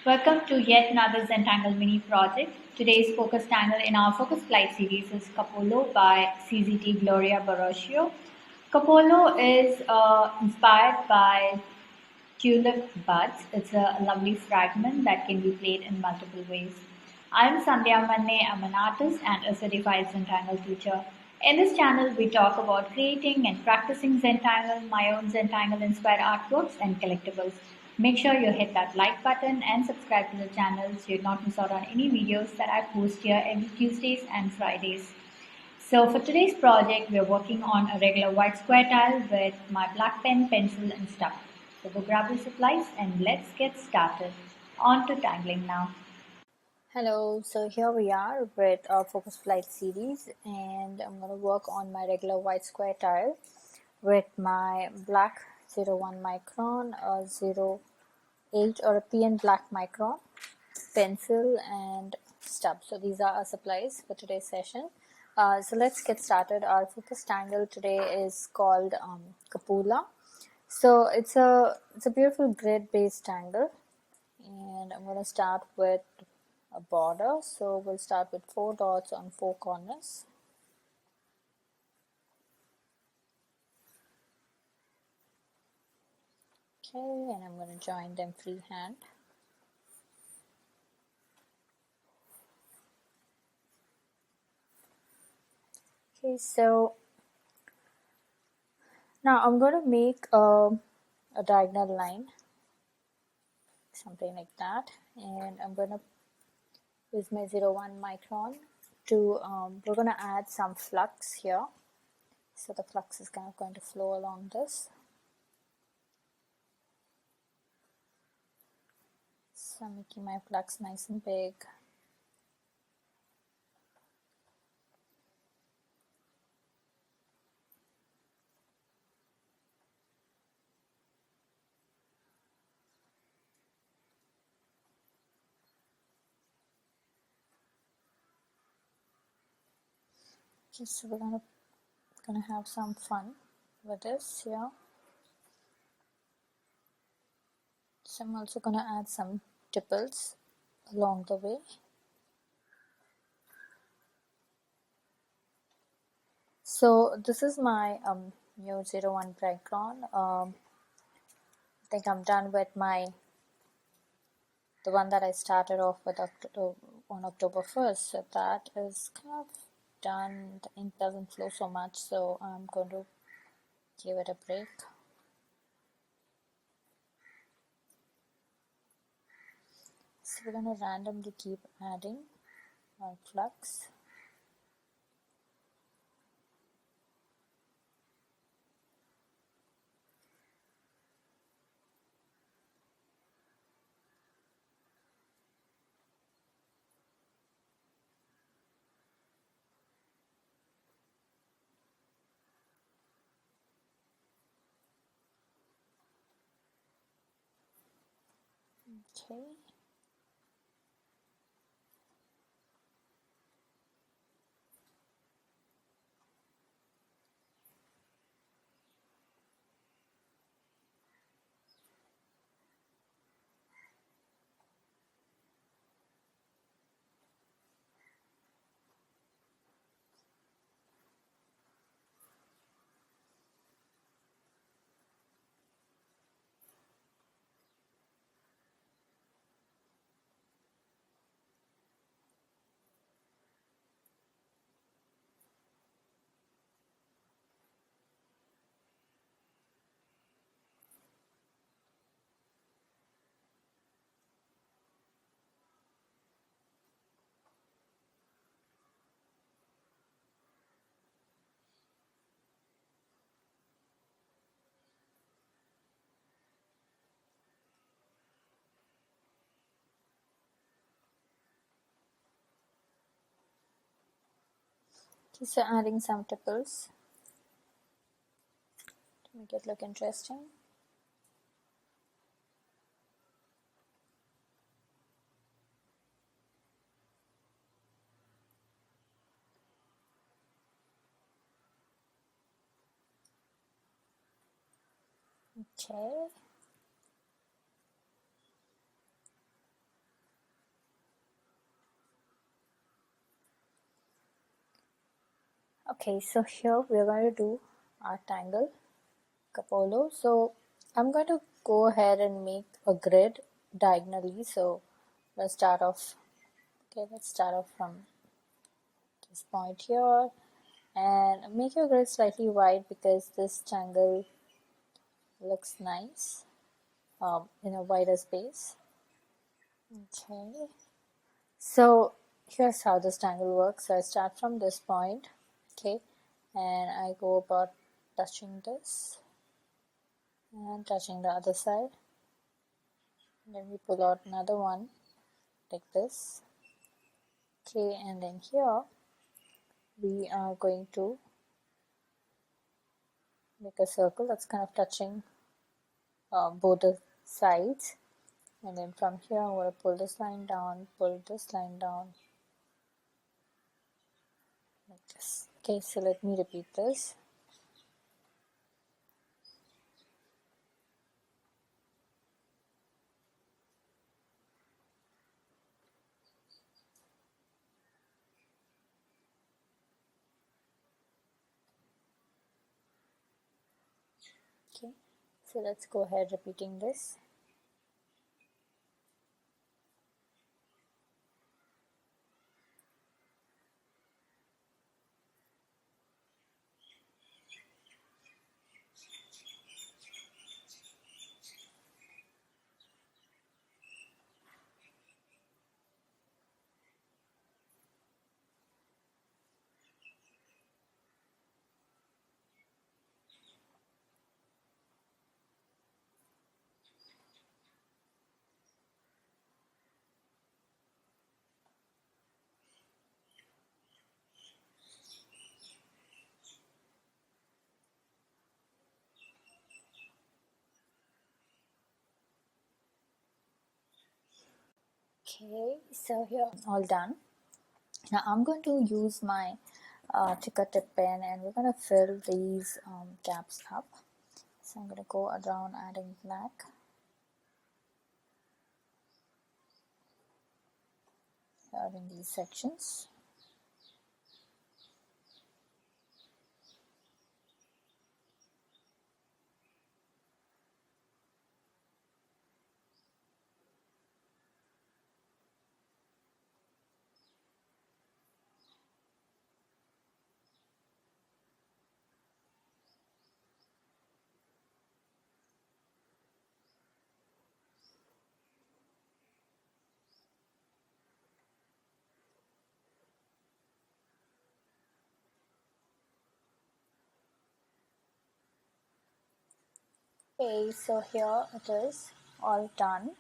Welcome to yet another Zentangle Mini Project. Today's focus tangle in our Focus Flight series is Capullo by CZT Gloria Barocio. Capullo is inspired by tulip buds. It's a lovely fragment that can be played in multiple ways. I'm Sandhya Manne. I'm an artist and a certified Zentangle teacher. In this channel, we talk about creating and practicing Zentangle, my own Zentangle inspired artworks and collectibles. Make sure you hit that like button and subscribe to the channel so you not miss out on any videos that I post here every Tuesdays and Fridays. So for today's project, we're working on a regular white square tile with my black pen, pencil and stuff. So go grab your supplies and let's get started. On to tangling now. Hello, so here we are with our Focus Flight series, and I'm going to work on my regular white square tile with my black 01 micron, 08 or a PN black micron, pencil and stub. So these are our supplies for today's session. So let's get started. Our focus tangle today is called Capullo. So it's a beautiful grid based tangle, and I'm going to start with a border. So we'll start with 4 dots on 4 corners. Okay, and I'm going to join them freehand. Okay, so now I'm going to make a diagonal line, something like that, and I'm going to use my 01 micron to, we're going to add some flux here. So the flux is kind of going to flow along this. So I'm making my flux nice and big. Okay, so we're gonna have some fun with this here. So I'm also gonna add some tipples along the way. So this is my new 01 Micron. I think I'm done with the one that I started off with on October 1st. So that is kind of done. The ink doesn't flow so much, so I'm going to give it a break. So we're going to randomly keep adding our flux. Okay. Okay, so adding some tipples to make it look interesting. Okay. Okay, so here we're going to do our Tangle Capolo. So I'm going to go ahead and make a grid diagonally. So let's start off. Okay, let's start off from this point here and make your grid slightly wide because this tangle looks nice in a wider space. Okay, so here's how this tangle works. So I start from this point, okay, and I go about touching this and touching the other side. Then we pull out another one like this. Okay, and then here we are going to make a circle that's kind of touching both the sides. And then from here I'm going to pull this line down, pull this line down like this. Okay, so let me repeat this. Okay, so let's go ahead repeating this. Okay, so here all done. Now I'm going to use my thicker tip pen and we're going to fill these gaps up. So I'm going to go around adding black, in these sections. Okay, so here it is all done,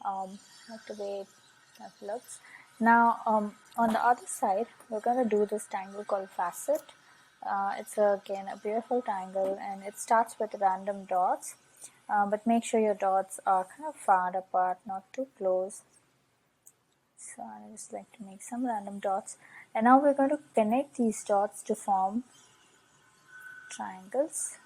like the way it looks. Now on the other side we're going to do this tangle called facet. It's again a beautiful tangle and it starts with random dots, but make sure your dots are kind of far apart, not too close. So I just like to make some random dots, and now we're going to connect these dots to form triangles.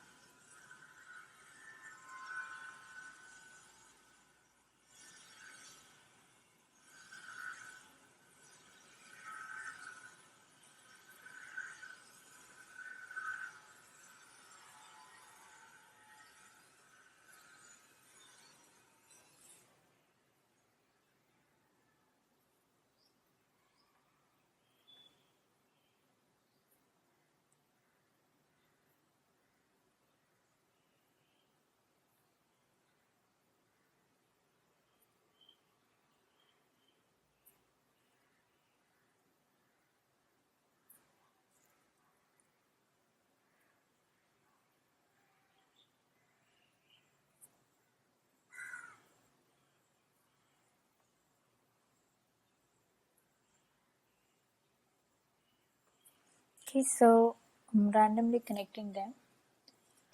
Okay, so I'm randomly connecting them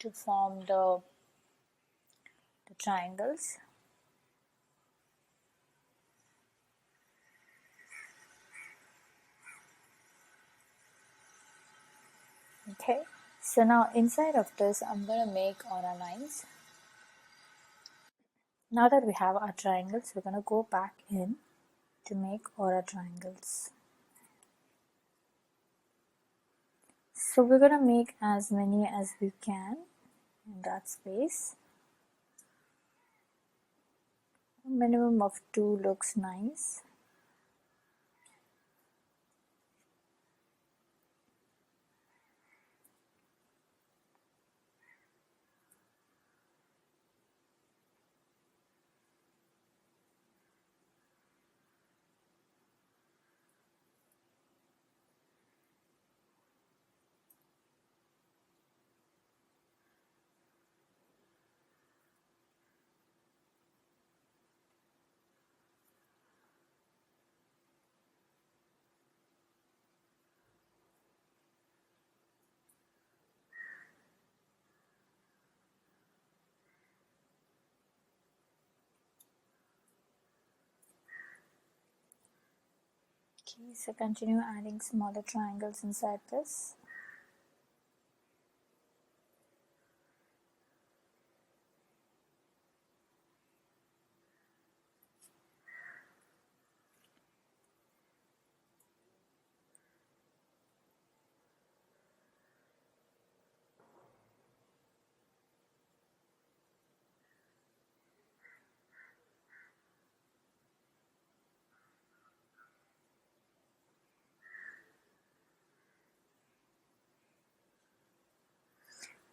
to form the triangles. Okay, so now inside of this I'm going to make aura lines. Now that we have our triangles, we're going to go back in to make aura triangles. So we're going to make as many as we can in that space. A minimum of 2 looks nice. Okay, so continue adding smaller triangles inside this.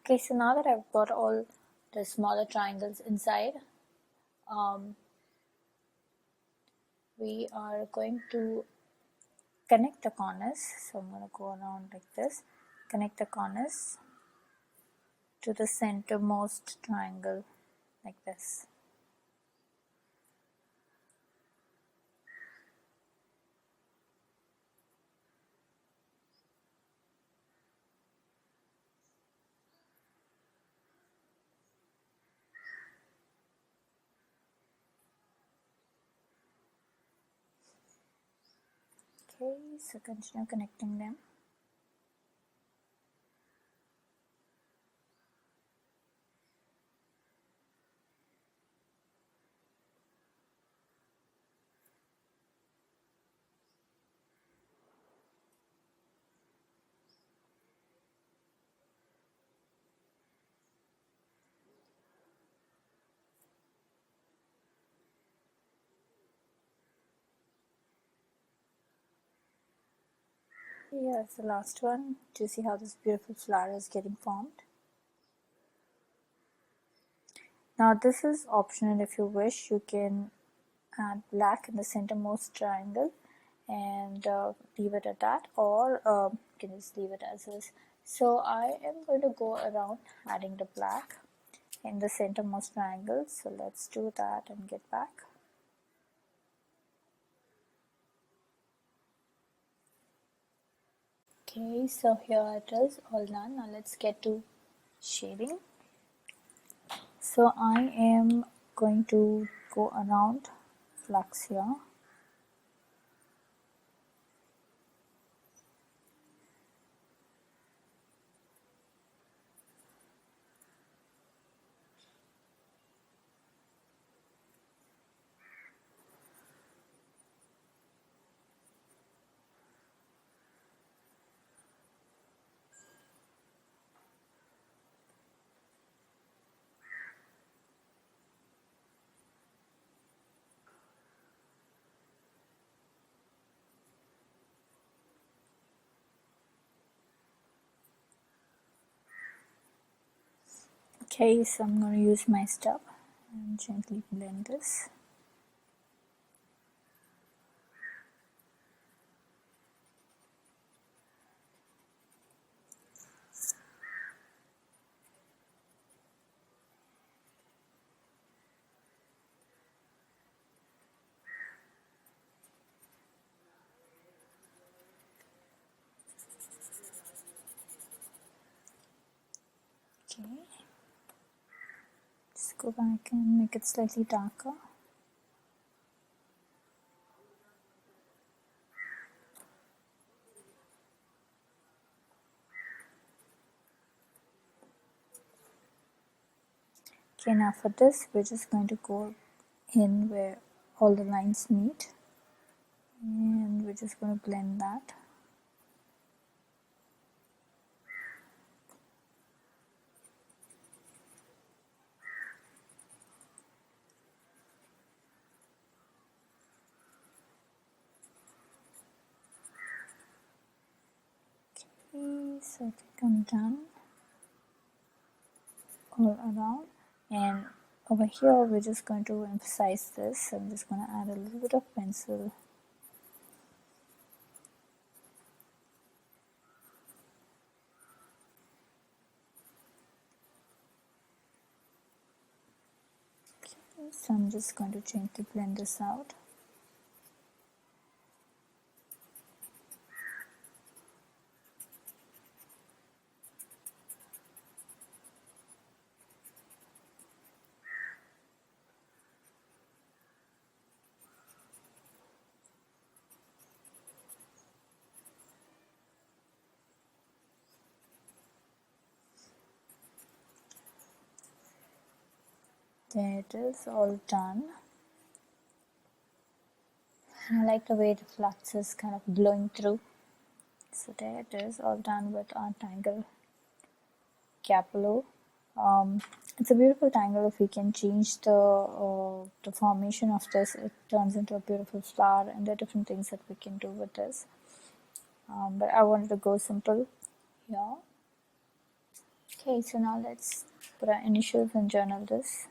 Okay, so now that I've got all the smaller triangles inside, we are going to connect the corners. So I'm going to go around like this, connect the corners to the centermost triangle like this. Okay, so continue connecting them. Here's the last one to see how this beautiful flower is getting formed. Now this is optional. If you wish, you can add black in the centermost triangle and leave it at that, or you can just leave it as is. So I am going to go around adding the black in the centermost triangle. So let's do that and get back. Okay, so here it is all done. Now let's get to shading. So I am going to go around flux here. Okay, so I'm going to use my stub and gently blend this. Okay, just go back and make it slightly darker. Okay, now for this, we're just going to go in where all the lines meet, and we're just going to blend that. so I think I'm done all around, and over here we're just going to emphasize this. I'm just going to add a little bit of pencil. Okay, so I'm just going to gently blend this out. There it is, all done. I like the way the flux is kind of blowing through. So there it is, all done with our Tangle Capullo. It's a beautiful tangle. If we can change the formation of this, it turns into a beautiful flower, and there are different things that we can do with this. But I wanted to go simple here. Okay, so now let's put our initials and journal this.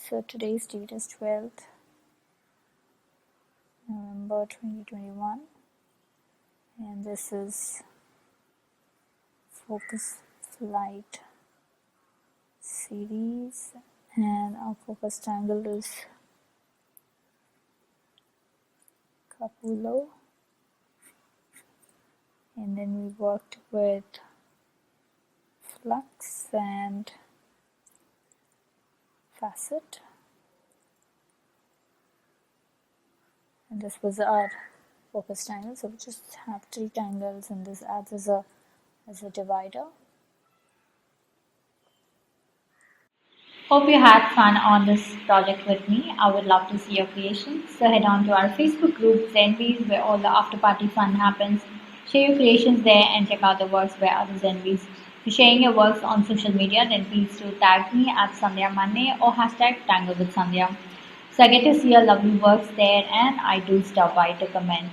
So today's date is 12th November 2021, and this is Focus Flight series, and our focus tangle is Capullo, and then we worked with flux and facet, and this was our focus tangle. So we just have 3 tangles, and this adds as a divider. Hope you had fun on this project with me. I would love to see your creations. So head on to our Facebook group Zenbeez, where all the after party fun happens. Share your creations there and check out the works by other Zenbeez. If you're sharing your works on social media, then please do tag me at SANDHYA MANNE or hashtag Tangle with Sandhya. So I get to see your lovely works there, and I do stop by to comment.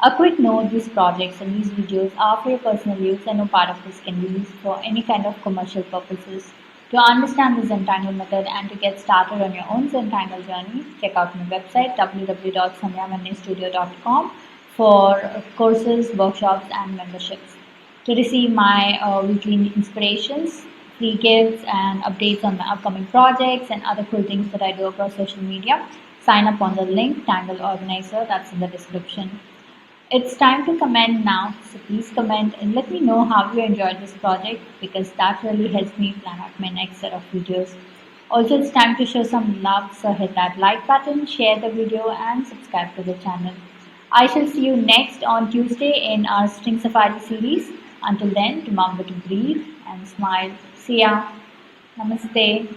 A quick note, these projects and these videos are for your personal use, and no part of this can be used for any kind of commercial purposes. To understand the Zentangle method and to get started on your own Zentangle journey, check out my website www.sandhyamannestudio.com for courses, workshops, and memberships. To receive my weekly inspirations, free gifts, and updates on my upcoming projects and other cool things that I do across social media, sign up on the link Tangle Organizer that's in the description. It's time to comment now, so please comment and let me know how you enjoyed this project, because that really helps me plan out my next set of videos. Also, it's time to show some love, so hit that like button, share the video, and subscribe to the channel. I shall see you next on Tuesday in our Spring Safari series. Until then, remember to breathe and smile. See ya. Namaste.